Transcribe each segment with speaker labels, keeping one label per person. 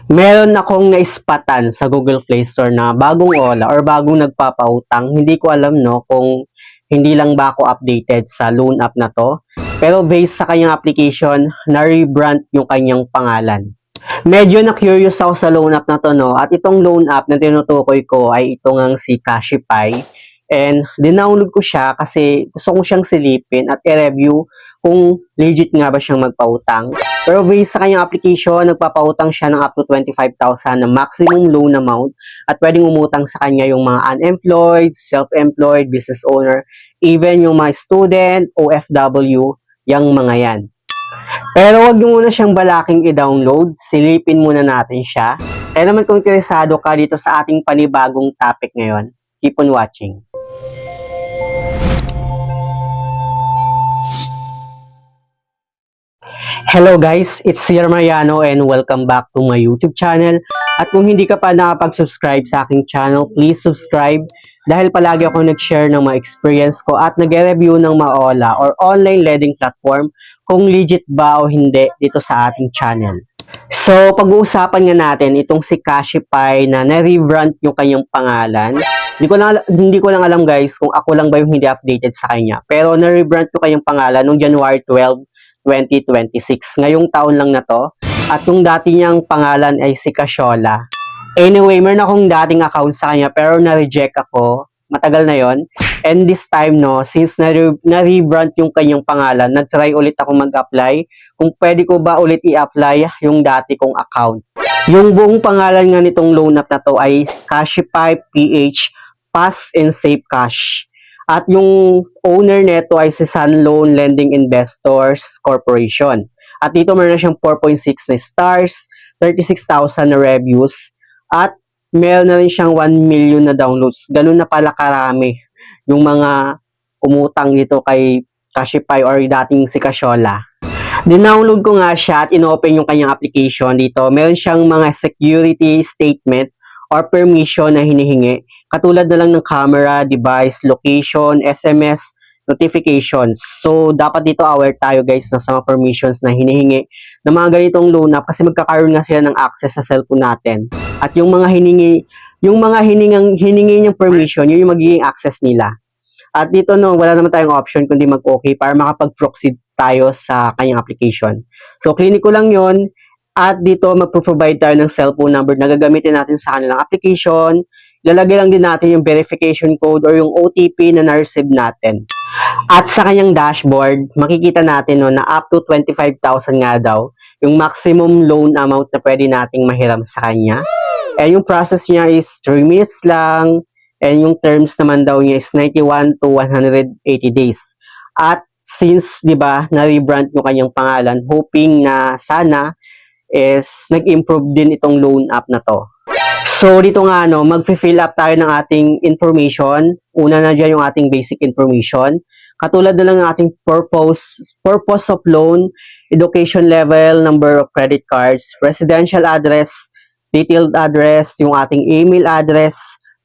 Speaker 1: Meron akong naispatan sa Google Play Store na bagong Ola or bagong nagpapautang. Hindi ko alam no kung hindi lang ba ako updated sa loan app na to. Pero based sa kanyang application, na-rebrand yung kanyang pangalan. Medyo na-curious ako sa loan app na to no. At itong loan app na tinutukoy ko ay ito ngang si Cashify. And dinownload ko siya kasi gusto ko siyang silipin at i-review kung legit nga ba siyang magpautang. Pero based sa kanyang application, nagpapautang siya ng up to 25,000 na maximum loan amount at pwedeng umutang sa kanya yung mga unemployed, self-employed, business owner, even yung mga student, OFW, yung mga yan. Pero wag nyo muna siyang balaking i-download, silipin muna natin siya. Kaya naman kung interesado ka dito sa ating panibagong topic ngayon, keep on watching. Hello guys, it's Sir Mariano and welcome back to my YouTube channel. At kung hindi ka pa nakapag-subscribe sa aking channel, please subscribe dahil palagi ako nag-share ng mga experience ko at nag-review ng mga OLA or online lending platform kung legit ba o hindi dito sa ating channel. So, pag-uusapan nga natin itong si Cashify na na-rebrand yung kanyang pangalan. Hindi ko lang alam guys kung ako lang ba yung hindi updated sa kanya. Pero na-rebrand yung kanyang pangalan noong January 12, 2026. Ngayong taon lang na to. At yung dati niyang pangalan ay si Cashola. Anyway, meron akong dating account sa kanya pero na-reject ako. Matagal na yon. And this time, no, since na-rebrand yung kanyang pangalan, nag-try ulit ako mag-apply kung pwede ko ba ulit i-apply yung dati kong account. Yung buong pangalan nga nitong loan app na to ay Cashify PH Fast and Safe Cash. At yung owner nito ay si Sun Loan Lending Investors Corporation. At dito meron na siyang 4.6 na stars, 36,000 na reviews, at meron na rin siyang 1 million na downloads. Ganun na pala karami yung mga umutang dito kay Cashify or dating si Cashola. Dinownload ko nga siya at inopen yung kanyang application dito. Meron siyang mga security statement or permission na hinihingi. Katulad na lang ng camera, device, location, SMS, notifications. So, dapat dito aware tayo guys na sa mga permissions na hinihingi ng mga ganitong loan app kasi magkakaroon nga sila ng access sa cellphone natin. At yung mga hiningi niyang permission, yun yung magiging access nila. At dito no, wala naman tayong option kundi mag-okay para makapag-proceed tayo sa kanyang application. So, clinic ko lang yon. At dito magpo-provide tayo ng cellphone number na gagamitin natin sa kanilang application. Lalagay lang din natin yung verification code or yung OTP na na-receive natin. At sa kanyang dashboard, makikita natin no, na up to 25,000 nga daw yung maximum loan amount na pwede nating mahiram sa kanya. And yung process niya is 3 minutes lang. And yung terms naman daw niya is 91 to 180 days. At since, di ba, na-rebrand yung kanyang pangalan, hoping na sana is nag-improve din itong loan app na to. So, dito nga, no, mag-fill up tayo ng ating information. Una na dyan yung ating basic information. Katulad na lang ng ating purpose of loan, education level, number of credit cards, residential address, detailed address, yung ating email address,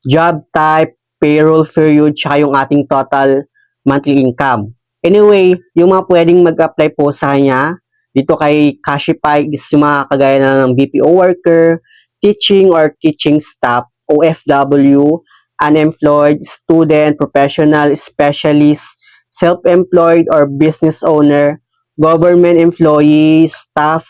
Speaker 1: job type, payroll period, tsaka yung ating total monthly income. Anyway, yung mga pwedeng mag-apply po sa kanya, dito kay Cashify is yung mga kagaya na ng BPO worker, teaching or teaching staff, OFW, unemployed, student, professional, specialist, self-employed or business owner, government employee, staff,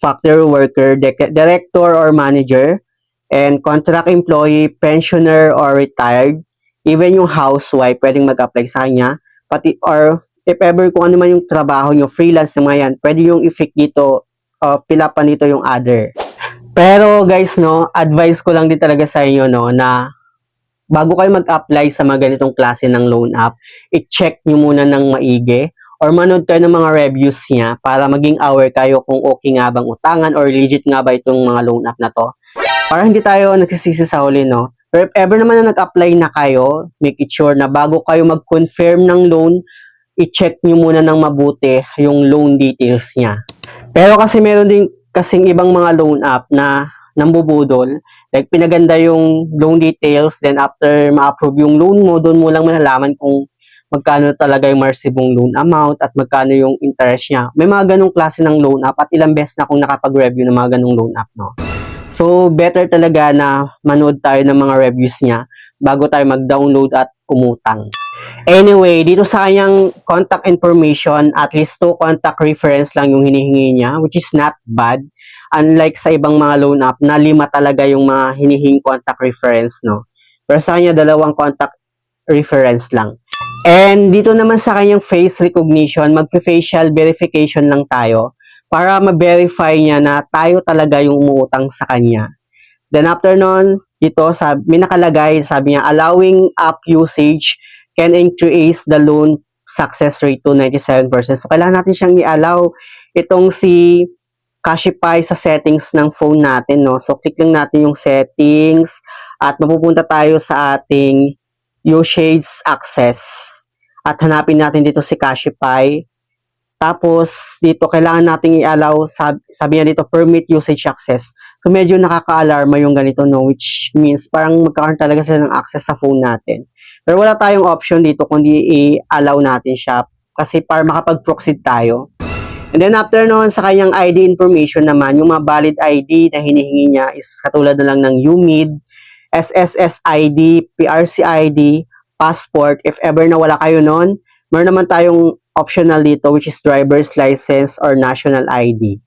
Speaker 1: factory worker, director or manager, and contract employee, pensioner or retired, even yung housewife, pwedeng mag-apply sa kanya, pati or if ever kung ano man yung trabaho nyo, freelance na mga yan, pwede yung i-fick dito, fill up pa dito yung other. Pero guys, no, advice ko lang din talaga sa inyo, no, na bago kayo mag-apply sa mga ganitong klase ng loan app, i-check nyo muna ng maigi or manood kayo ng mga reviews niya para maging aware kayo kung okay nga bang utangan or legit nga ba itong mga loan app na to. Para hindi tayo nagsisisi sa huli, no. Pero if ever naman na nag-apply na kayo, make it sure na bago kayo mag-confirm ng loan, i-check nyo muna ng mabuti yung loan details niya. Pero kasi meron din kasing ibang mga loan app na nambubudol, like pinaganda yung loan details, then after ma-approve yung loan mo, doon mo lang malalaman kung magkano talaga yung marsibong loan amount at magkano yung interest niya. May mga ganong klase ng loan app at ilang beses na akong nakapag-review ng mga ganong loan app, no. So, better talaga na manood tayo ng mga reviews niya bago tayo mag-download at umutang. Anyway, dito sa kanyang contact information, at least 2 contact reference lang yung hinihingi niya, which is not bad. Unlike sa ibang mga loan app na 5 talaga yung mga hinihing contact reference, no? Pero sa kanya, 2 contact reference lang. And dito naman sa kanyang face recognition, magpe-facial verification lang tayo para ma-verify niya na tayo talaga yung umuutang sa kanya. Then after nun, dito may nakalagay, sabi niya, allowing app usage can increase the loan success rate to 97%. So, kailangan natin siyang i-allow itong si Cashify sa settings ng phone natin, no? So, click lang natin yung settings at mapupunta tayo sa ating usage access. At hanapin natin dito si Cashify. Tapos, dito, kailangan nating i-allow, sabi niya dito, permit usage access. So, medyo nakaka-alarma yung ganito, no? Which means, parang magkakaroon talaga sila ng access sa phone natin. Pero wala tayong option dito kundi i-allow natin siya kasi para makapag-proceed tayo. And then, after noon, sa kanyang ID information naman, yung mga valid ID na hinihingi niya is katulad na lang ng UMID, SSS ID, PRC ID, passport. If ever na wala kayo noon, meron naman tayong optional dito which is driver's license or national ID.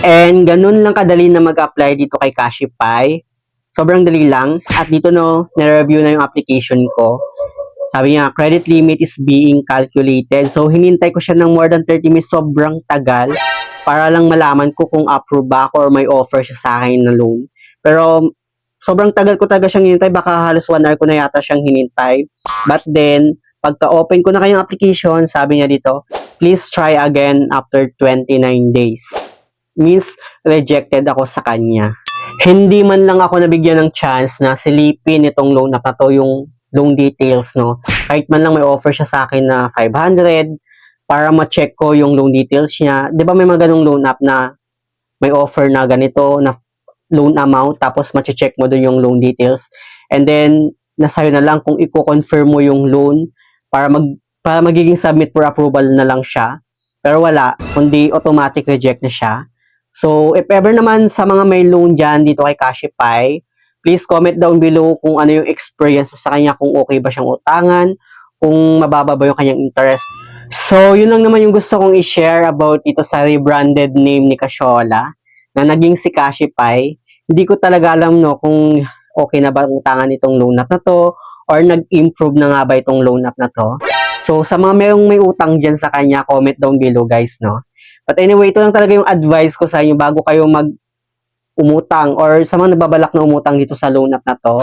Speaker 1: And ganun lang kadali na mag-apply dito kay Cashify. Sobrang dali lang. At dito no, na-review na yung application ko. Sabi niya, credit limit is being calculated. So, hinintay ko siya ng more than 30 minutes. Sobrang tagal para lang malaman ko kung approve ba ako or may offer siya sa akin na loan. Pero, sobrang tagal ko talaga siyang hinintay. Baka halos 1 hour ko na yata siyang hinintay. But then, pagka-open ko na kayong application, sabi niya dito, please try again after 29 days. Means, rejected ako sa kanya. Hindi man lang ako nabigyan ng chance na silipin itong loan app na to, yung loan details, no? Kahit man lang may offer siya sa akin na 500 para ma-check ko yung loan details niya. Di ba may mga ganong loan app na may offer na ganito, na loan amount, tapos ma-check mo doon yung loan details. And then, nasayo na lang kung i-confirm mo yung loan para magiging submit for approval na lang siya. Pero wala, kundi automatic reject na siya. So, if ever naman sa mga may loan dyan dito kay Cashify, please comment down below kung ano yung experience mo sa kanya, kung okay ba siyang utangan, kung mababa ba yung kanyang interest. So, yun lang naman yung gusto kong i-share about dito sa rebranded name ni Casyola na naging si Cashify. Hindi ko talaga alam no kung okay na ba ang utangan itong loan app na to or nag-improve na nga ba itong loan app na to. So, sa mga mayroong may utang dyan sa kanya, comment down below guys, no? But anyway, ito lang talaga yung advice ko sa inyo bago kayo umutang or sa mga nagbabalak na umutang dito sa loan app na to,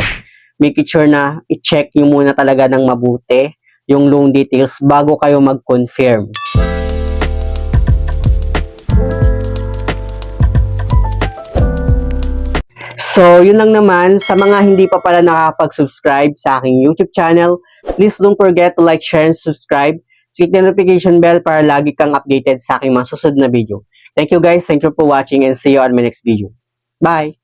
Speaker 1: make it sure na i-check nyo muna talaga ng mabuti yung loan details bago kayo mag-confirm. So, yun lang naman. Sa mga hindi pa pala nakakapag-subscribe sa aking YouTube channel, please don't forget to like, share, and subscribe. Click the notification bell para lagi kang updated sa aking mga susunod na video. Thank you guys. Thank you for watching and see you on my next video. Bye!